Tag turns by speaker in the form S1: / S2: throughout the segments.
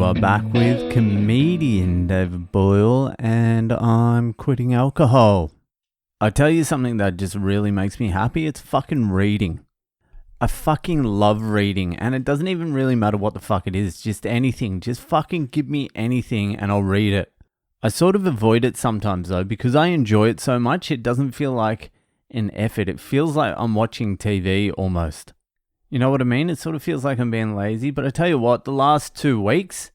S1: are back with comedian David Boyle, and I'm quitting alcohol. I tell you something that just really makes me happy, it's fucking reading. I fucking love reading, and it doesn't even really matter what the fuck it is, just anything. Just fucking give me anything and I'll read it. I sort of avoid it sometimes though, because I enjoy it so much, it doesn't feel like an effort. It feels like I'm watching TV almost. You know what I mean? It sort of feels like I'm being lazy, but I tell you what, the last 2 weeks,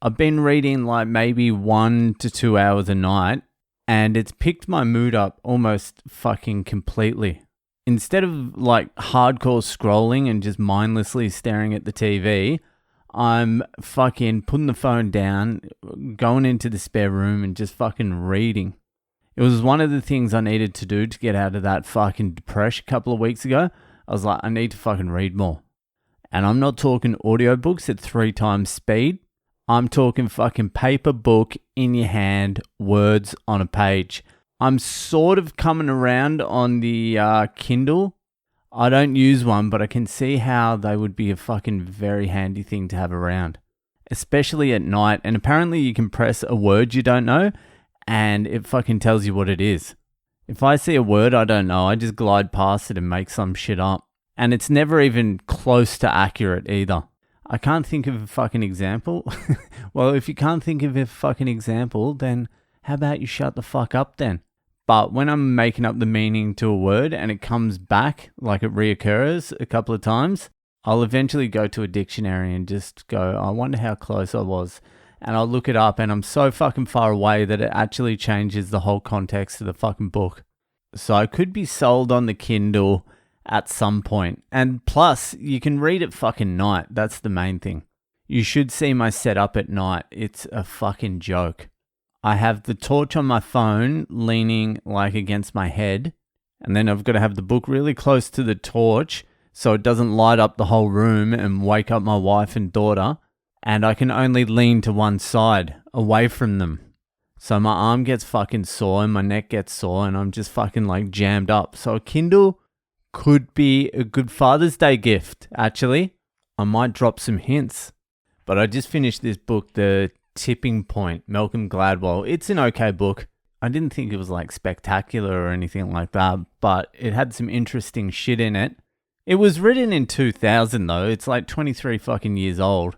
S1: I've been reading like maybe 1 to 2 hours a night, and it's picked my mood up almost fucking completely. Instead of like hardcore scrolling and just mindlessly staring at the TV, I'm fucking putting the phone down, going into the spare room and just fucking reading. It was one of the things I needed to do to get out of that fucking depression a couple of weeks ago. I was like, I need to fucking read more. And I'm not talking audiobooks at 3 times speed. I'm talking fucking paper book in your hand, words on a page. I'm sort of coming around on the Kindle. I don't use one, but I can see how they would be a fucking very handy thing to have around, especially at night. And apparently you can press a word you don't know and it fucking tells you what it is. If I see a word I don't know, I just glide past it and make some shit up. And it's never even close to accurate either. I can't think of a fucking example. Well, if you can't think of a fucking example, then how about you shut the fuck up then? But when I'm making up the meaning to a word and it comes back, like it reoccurs a couple of times, I'll eventually go to a dictionary and just go, I wonder how close I was. And I'll look it up and I'm so fucking far away that it actually changes the whole context of the fucking book. So I could be sold on the Kindle at some point. And plus, you can read at fucking night. That's the main thing. You should see my setup at night. It's a fucking joke. I have the torch on my phone leaning like against my head. And then I've got to have the book really close to the torch so it doesn't light up the whole room and wake up my wife and daughter. And I can only lean to one side, away from them. So my arm gets fucking sore and my neck gets sore and I'm just fucking like jammed up. So a Kindle could be a good Father's Day gift, actually. I might drop some hints. But I just finished this book, The Tipping Point, Malcolm Gladwell. It's an okay book. I didn't think it was like spectacular or anything like that, but it had some interesting shit in it. It was written in 2000 though. It's like 23 fucking years old.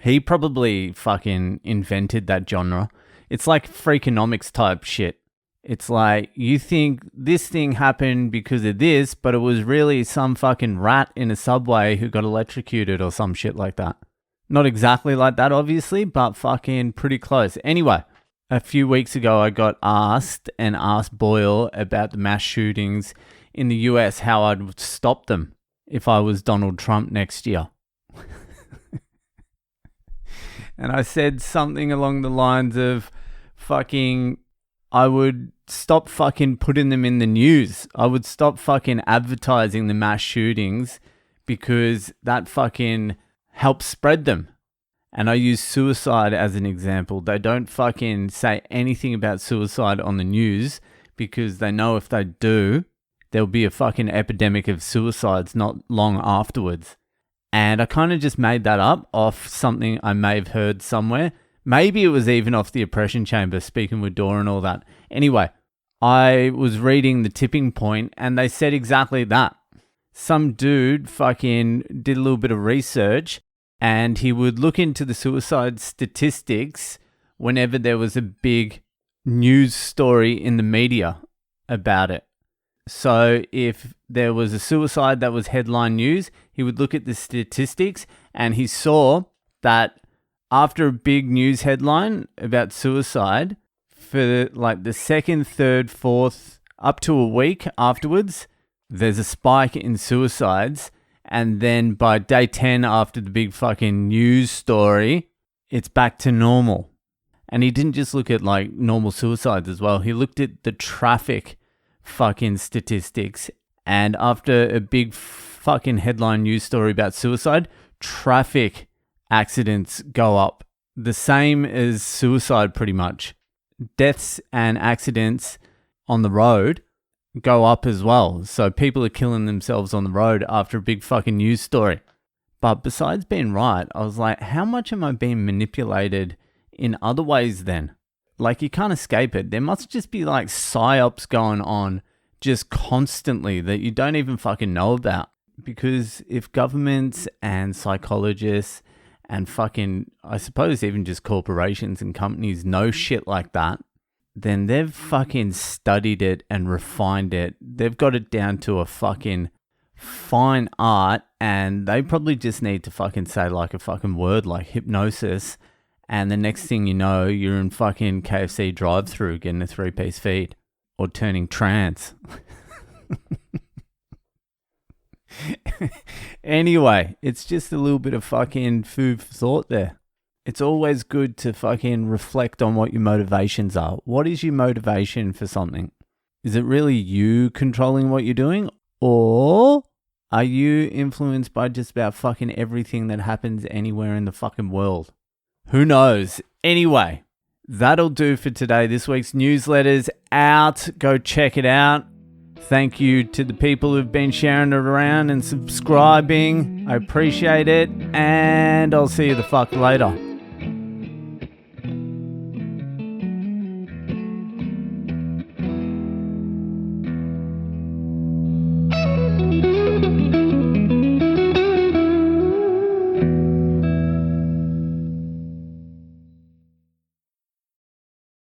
S1: He probably fucking invented that genre. It's like Freakonomics type shit. It's like, you think this thing happened because of this, but it was really some fucking rat in a subway who got electrocuted or some shit like that. Not exactly like that, obviously, but fucking pretty close. Anyway, a few weeks ago, I got asked Boyle about the mass shootings in the US, how I'd stop them if I was Donald Trump next year. And I said something along the lines of I would stop fucking putting them in the news. I would stop fucking advertising the mass shootings because that fucking helps spread them. And I use suicide as an example. They don't fucking say anything about suicide on the news because they know if they do, there'll be a fucking epidemic of suicides not long afterwards. And I kind of just made that up off something I may have heard somewhere. Maybe it was even off the Oppression Chamber, speaking with Dora and all that. Anyway, I was reading The Tipping Point and they said exactly that. Some dude fucking did a little bit of research and he would look into the suicide statistics whenever there was a big news story in the media about it. So if there was a suicide that was headline news, he would look at the statistics and he saw that after a big news headline about suicide, for like the second, third, fourth, up to a week afterwards, there's a spike in suicides. And then by day 10 after the big fucking news story, it's back to normal. And he didn't just look at like normal suicides as well. He looked at the traffic fucking statistics. And after a big fucking headline news story about suicide, traffic accidents go up. The same as suicide pretty much. Deaths and accidents on the road go up as well. So people are killing themselves on the road after a big fucking news story. But besides being right, I was like, how much am I being manipulated in other ways then? Like, you can't escape it. There must just be like psy-ops going on just constantly that you don't even fucking know about. Because if governments and psychologists and fucking, I suppose even just corporations and companies know shit like that, then they've fucking studied it and refined it. They've got it down to a fucking fine art, and they probably just need to fucking say like a fucking word like hypnosis, and the next thing you know, you're in fucking KFC drive-thru getting a 3-piece feed or turning trans. Anyway, it's just a little bit of fucking food for thought there. It's always good to fucking reflect on what your motivations are. What is your motivation for something? Is it really you controlling what you're doing? Or are you influenced by just about fucking everything that happens anywhere in the fucking world? Who knows? Anyway, that'll do for today. This week's newsletter's out. Go check it out. Thank you to the people who've been sharing it around and subscribing. I appreciate it. And I'll see you the fuck later.